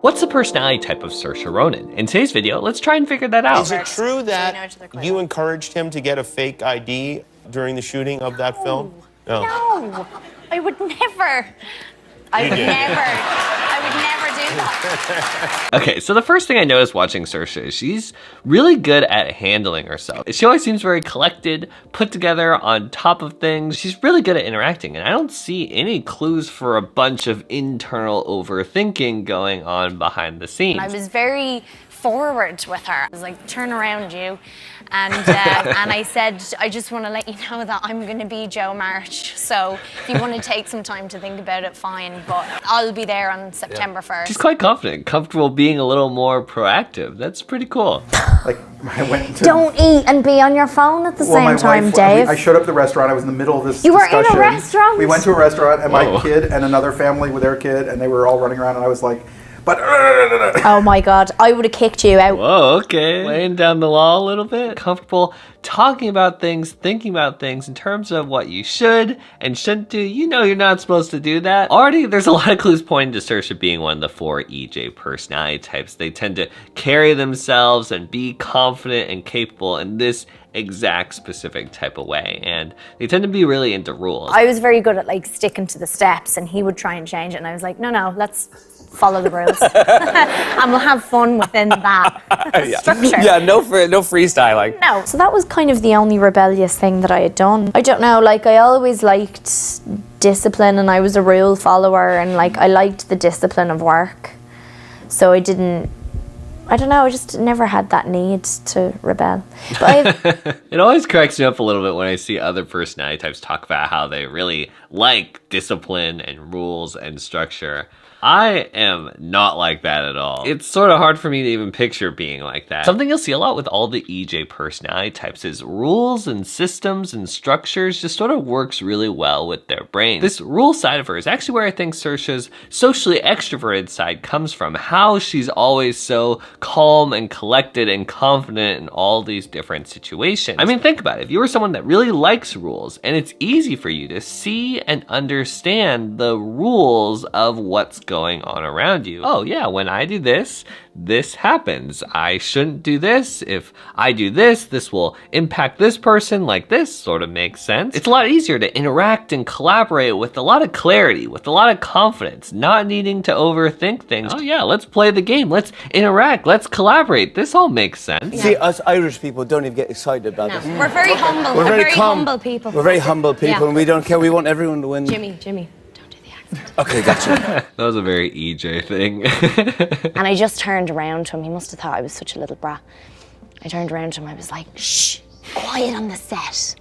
What's the personality type of SAOIRSE Ronan? In today's video, let's try and figure that out. Is it true that you encouraged him to get a fake ID during the shooting of that film? No, I would never. I would never do that. Okay, so the first thing I noticed watching SAOIRSE is she's really good at handling herself. She always seems very collected, put together, on top of things. She's really good at interacting, and I don't see any clues for a bunch of internal overthinking going on behind the scenes. I was very forward with her. I was like, turn around, you. And I said, I just want to let you know that I'm going to be Joe March. So if you want to take some time to think about it, fine. But I'll be there on September 1st. She's quite confident, comfortable being a little more proactive. That's pretty cool. Like, I went to... Don't eat and be on your phone at the same time, Dave. I showed up at the restaurant. I was in the middle of this You were discussion. in a restaurant? We went to a restaurant, and my kid and another family with their kid, and they were all running around, and I was like, but... Oh my God, I would have kicked you out. Whoa, okay. Laying down the law a little bit. Comfortable talking about things, thinking about things in terms of what you should and shouldn't do. You know you're not supposed to do that. Already, there's a lot of clues pointing to SAOIRSE being one of the 4 EJ personality types. They tend to carry themselves and be confident and capable in this exact specific type of way, and they tend to be really into rules. I was very good at like sticking to the steps, and he would try and change it, and I was like, no, let's follow the rules. And we'll have fun within that structure. Yeah, no freestyling. No. So that was kind of the only rebellious thing that I had done. I don't know, like I always liked discipline, and I was a rule follower, and like I liked the discipline of work. So I don't know, I just never had that need to rebel. But it always cracks me up a little bit when I see other personality types talk about how they really like discipline and rules and structure. I am not like that at all. It's sort of hard for me to even picture being like that. Something you'll see a lot with all the EJ personality types is rules and systems and structures just sort of works really well with their brain. This rule side of her is actually where I think SAOIRSE's socially extroverted side comes from. How she's always so calm and collected and confident in all these different situations. I mean, think about it. If you were someone that really likes rules, and it's easy for you to see and understand the rules of what's going on around you. Oh yeah, when I do this, this happens. I shouldn't do this. If I do this, this will impact this person. Like, this sort of makes sense. It's a lot easier to interact and collaborate with a lot of clarity, with a lot of confidence, not needing to overthink things. Oh yeah, let's play the game. Let's interact. Let's collaborate. This all makes sense. Yeah. See, us Irish people don't even get excited about this. we're very humble. We're very humble people. We're very humble people, and we don't care. We want everyone to win. Jimmy. Don't do the accent. Okay, gotcha. That was a very EJ thing. And I just turned around to him. He must have thought I was such a little brat. I turned around to him. I was like, shh, quiet on the set.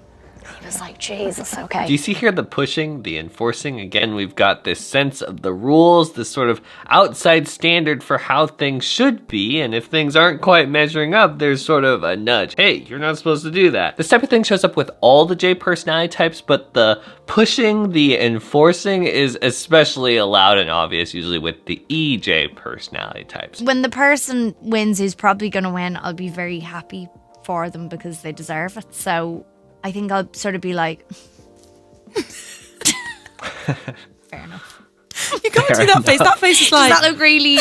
He was like, Jesus, okay. Do you see here the pushing, the enforcing? Again, we've got this sense of the rules, this sort of outside standard for how things should be, and if things aren't quite measuring up, there's sort of a nudge. Hey, you're not supposed to do that. This type of thing shows up with all the J personality types, but the pushing, the enforcing is especially loud and obvious, usually with the EJ personality types. When the person wins who's probably going to win, I'll be very happy for them because they deserve it. So I think I'll sort of be like, fair enough. You can't do that face. That face is like... Does that look really,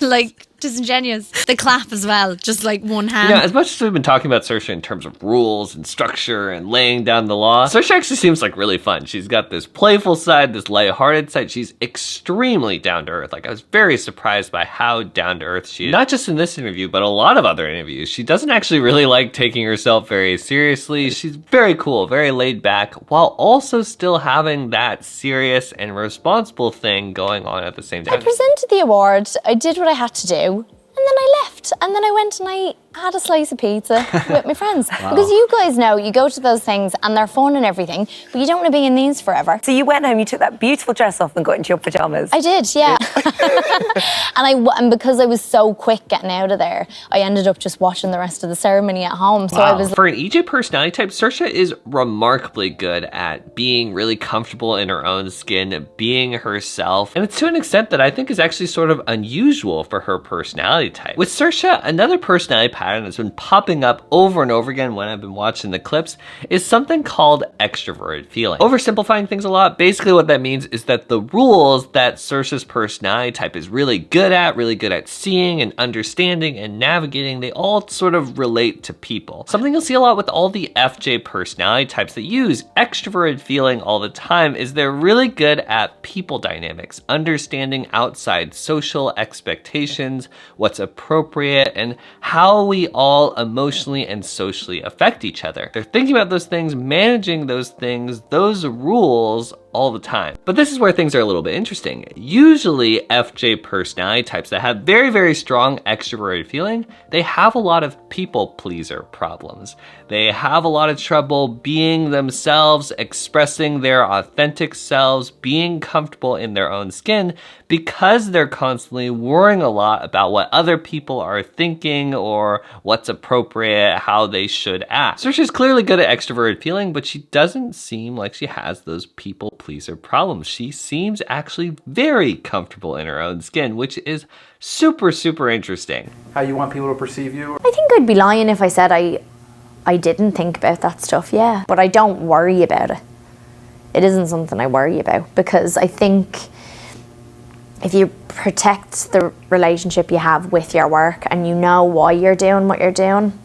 like, disingenuous? The clap as well, just like one hand. Yeah, as much as we've been talking about SAOIRSE in terms of rules and structure and laying down the law, SAOIRSE actually seems like really fun. She's got this playful side, this lighthearted side. She's extremely down to earth. Like, I was very surprised by how down to earth she is. Not just in this interview, but a lot of other interviews. She doesn't actually really like taking herself very seriously. She's very cool, very laid back, while also still having that serious and responsible thing going on at the same time. I presented the award. I did what I had to do. And then I left, and then I went and I had a slice of pizza with my friends. Wow. Because you guys know, you go to those things and they're fun and everything, but you don't want to be in these forever. So you went home, you took that beautiful dress off and got into your pajamas. I did, yeah. And because I was so quick getting out of there, I ended up just watching the rest of the ceremony at home. So I was... For an EJ personality type, SAOIRSE is remarkably good at being really comfortable in her own skin, being herself. And it's to an extent that I think is actually sort of unusual for her personality type. With SAOIRSE, another personality pattern that's been popping up over and over again when I've been watching the clips is something called extroverted feeling. Oversimplifying things a lot, basically what that means is that the rules that Saoirse's personality type is really good at seeing and understanding and navigating, they all sort of relate to people. Something you'll see a lot with all the FJ personality types that use extroverted feeling all the time is they're really good at people dynamics, understanding outside social expectations, what's appropriate, and how we all emotionally and socially affect each other. They're thinking about those things, managing those things, those rules all the time. But this is where things are a little bit interesting. Usually FJ personality types that have very, very strong extroverted feeling, they have a lot of people pleaser problems. They have a lot of trouble being themselves, expressing their authentic selves, being comfortable in their own skin because they're constantly worrying a lot about what other people are thinking or what's appropriate, how they should act. So she's clearly good at extroverted feeling, but she doesn't seem like she has those people pleaser problems. She seems actually very comfortable in her own skin, which is super, super interesting. How you want people to perceive you? I think I'd be lying if I said I didn't think about that stuff, yeah. But I don't worry about it. It isn't something I worry about because I think if you protect the relationship you have with your work and you know why you're doing what you're doing,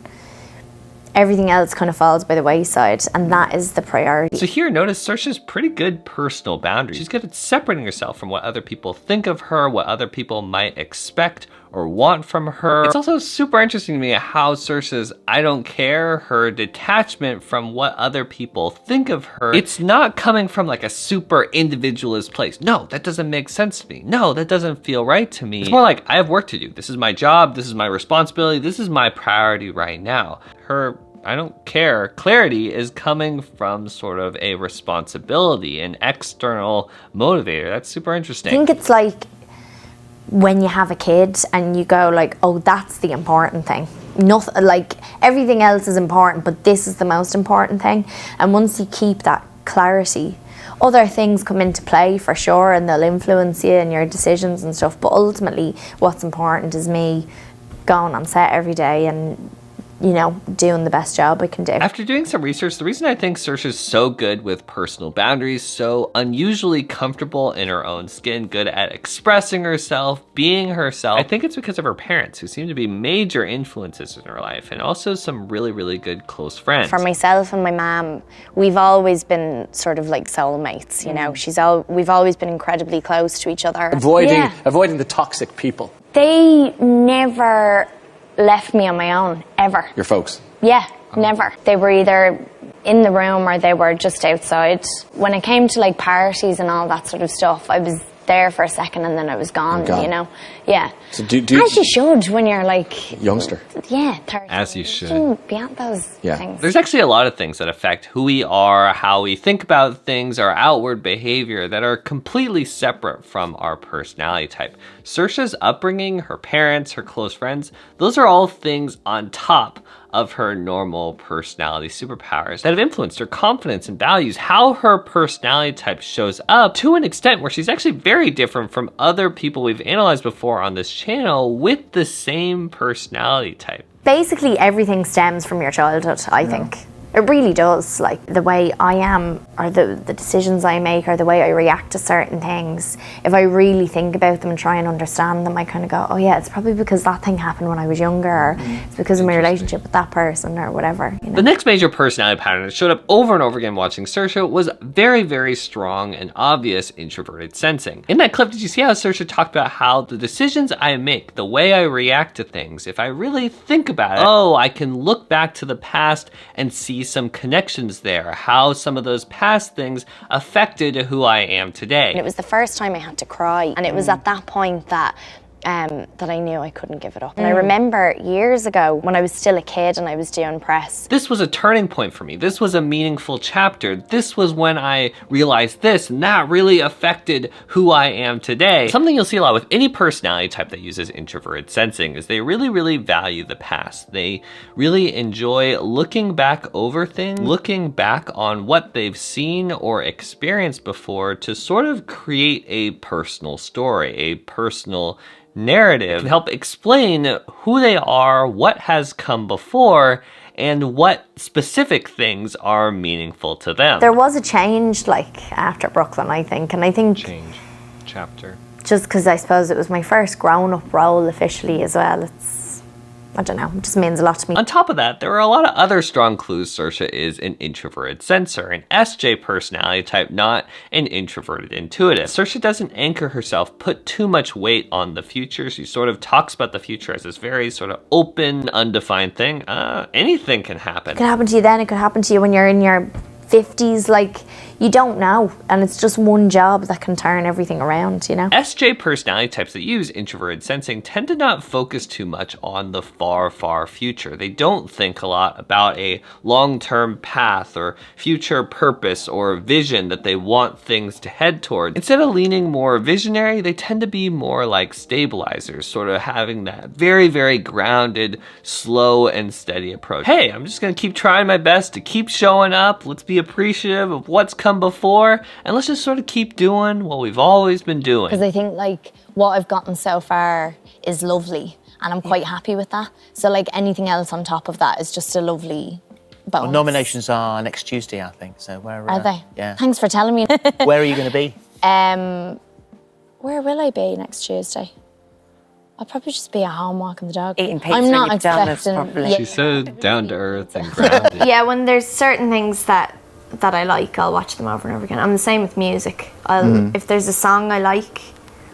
everything else kind of falls by the wayside, and that is the priority. So here, notice Saoirse's pretty good personal boundaries. She's good at separating herself from what other people think of her, what other people might expect or want from her. It's also super interesting to me how Saoirse's I don't care, her detachment from what other people think of her, it's not coming from like a super individualist place. No, that doesn't make sense to me. No, that doesn't feel right to me. It's more like I have work to do. This is my job. This is my responsibility. This is my priority right now. Her I don't care clarity is coming from sort of a responsibility, an external motivator. That's super interesting. I think it's like when you have a kid and you go like, oh, that's the important thing. Nothing, like everything else is important, but this is the most important thing. And once you keep that clarity, other things come into play for sure, and they'll influence you and your decisions and stuff. But ultimately, what's important is me going on set every day and, you know, doing the best job I can do. After doing some research, the reason I think Saoirse's so good with personal boundaries, so unusually comfortable in her own skin, good at expressing herself, being herself, I think it's because of her parents, who seem to be major influences in her life, and also some really, really good close friends. For myself and my mom, we've always been sort of like soulmates, you know. We've always been incredibly close to each other. Avoiding the toxic people. They never left me on my own, ever. Your folks? Yeah, never. They were either in the room or they were just outside. When it came to like parties and all that sort of stuff, I was there for a second and then I was gone, you know? Yeah. So do as you should when you're like... Youngster. Yeah, 30. As you should. Shouldn't be at those things. There's actually a lot of things that affect who we are, how we think about things, our outward behavior that are completely separate from our personality type. Saoirse's upbringing, her parents, her close friends, those are all things on top of her normal personality superpowers that have influenced her confidence and values, how her personality type shows up to an extent where she's actually very different from other people we've analyzed before on this channel with the same personality type. Basically everything stems from your childhood, I think. It really does. Like the way I am, or the decisions I make, or the way I react to certain things, if I really think about them and try and understand them, I kind of go, oh yeah, it's probably because that thing happened when I was younger, or it's because of my relationship with that person, or whatever. You know? The next major personality pattern that showed up over and over again watching Saoirse was very, very strong and obvious introverted sensing. In that clip, did you see how Saoirse talked about how the decisions I make, the way I react to things, if I really think about it, oh, I can look back to the past and see some connections there, how some of those past things affected who I am today. And it was the first time I had to cry, and it was at that point that I knew I couldn't give it up. And I remember years ago when I was still a kid and I was doing press. This was a turning point for me. This was a meaningful chapter. This was when I realized this, and that really affected who I am today. Something you'll see a lot with any personality type that uses introverted sensing is they really, really value the past. They really enjoy looking back over things, looking back on what they've seen or experienced before to sort of create a personal story, a personal narrative can help explain who they are, what has come before, and what specific things are meaningful to them. There was a change like after Brooklyn, I think, and I think Change chapter. just because I suppose it was my first grown-up role officially as well, I don't know, it just means a lot to me. On top of that, there are a lot of other strong clues Saoirse is an introverted sensor, an SJ personality type, not an introverted intuitive. Saoirse doesn't anchor herself, put too much weight on the future. She sort of talks about the future as this very sort of open, undefined thing. Anything can happen. It could happen to you then, it could happen to you when you're in your 50s, like, you don't know, and it's just one job that can turn everything around, you know? SJ personality types that use introverted sensing tend to not focus too much on the far, far future. They don't think a lot about a long-term path or future purpose or vision that they want things to head toward. Instead of leaning more visionary, they tend to be more like stabilizers, sort of having that very, very grounded, slow and steady approach. Hey, I'm just gonna keep trying my best to keep showing up. Let's be appreciative of what's come before, and let's just sort of keep doing what we've always been doing. Because I think like what I've gotten so far is lovely, and I'm quite happy with that. So like anything else on top of that is just a lovely bonus. Well, nominations are next Tuesday, I think. So where Are they? Yeah. Thanks for telling me. Where are you going to be? Where will I be next Tuesday? I'll probably just be at home walking the dog. Eating pizza I'm in not your pajamas, expecting. probably. She's so down to earth and grounded. Yeah, when there's certain things that I like, I'll watch them over and over again. I'm the same with music. If there's a song I like,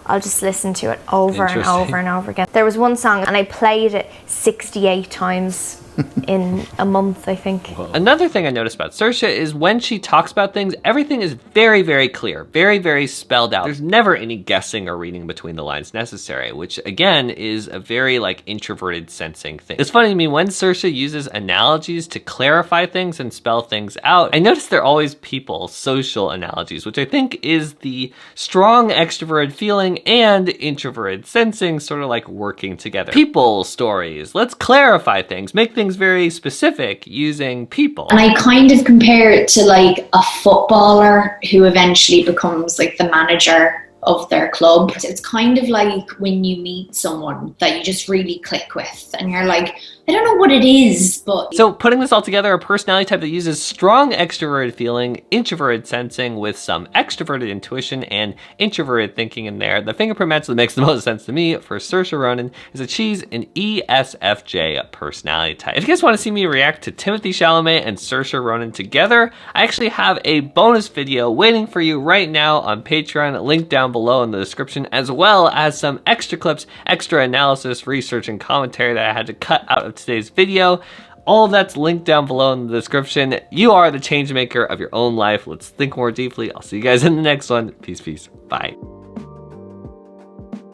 I'll just listen to it over and Interesting. over and over again. There was one song and I played it 68 times in a month, I think. Another thing I noticed about Saoirse is when she talks about things, everything is very, very clear, very, very spelled out. There's never any guessing or reading between the lines necessary, which again is a very like introverted sensing thing. It's funny to me when Saoirse uses analogies to clarify things and spell things out. I notice they're always people, social analogies, which I think is the strong extroverted feeling and introverted sensing sort of like working together. People stories. Let's clarify things, make things very specific using people. And I kind of compare it to like a footballer who eventually becomes like the manager of their club. It's kind of like when you meet someone that you just really click with and you're like, I don't know what it is, but... So putting this all together, a personality type that uses strong extroverted feeling, introverted sensing with some extroverted intuition and introverted thinking in there. The fingerprint match that makes the most sense to me for Saoirse Ronan is that she's an ESFJ personality type. If you guys want to see me react to Timothée Chalamet and Saoirse Ronan together, I actually have a bonus video waiting for you right now on Patreon, linked down below in the description, as well as some extra clips, extra analysis, research, and commentary that I had to cut out of today's video. All of that's linked down below in the description. You are the change maker of your own life. Let's think more deeply. I'll see you guys in the next one. Peace, peace. Bye.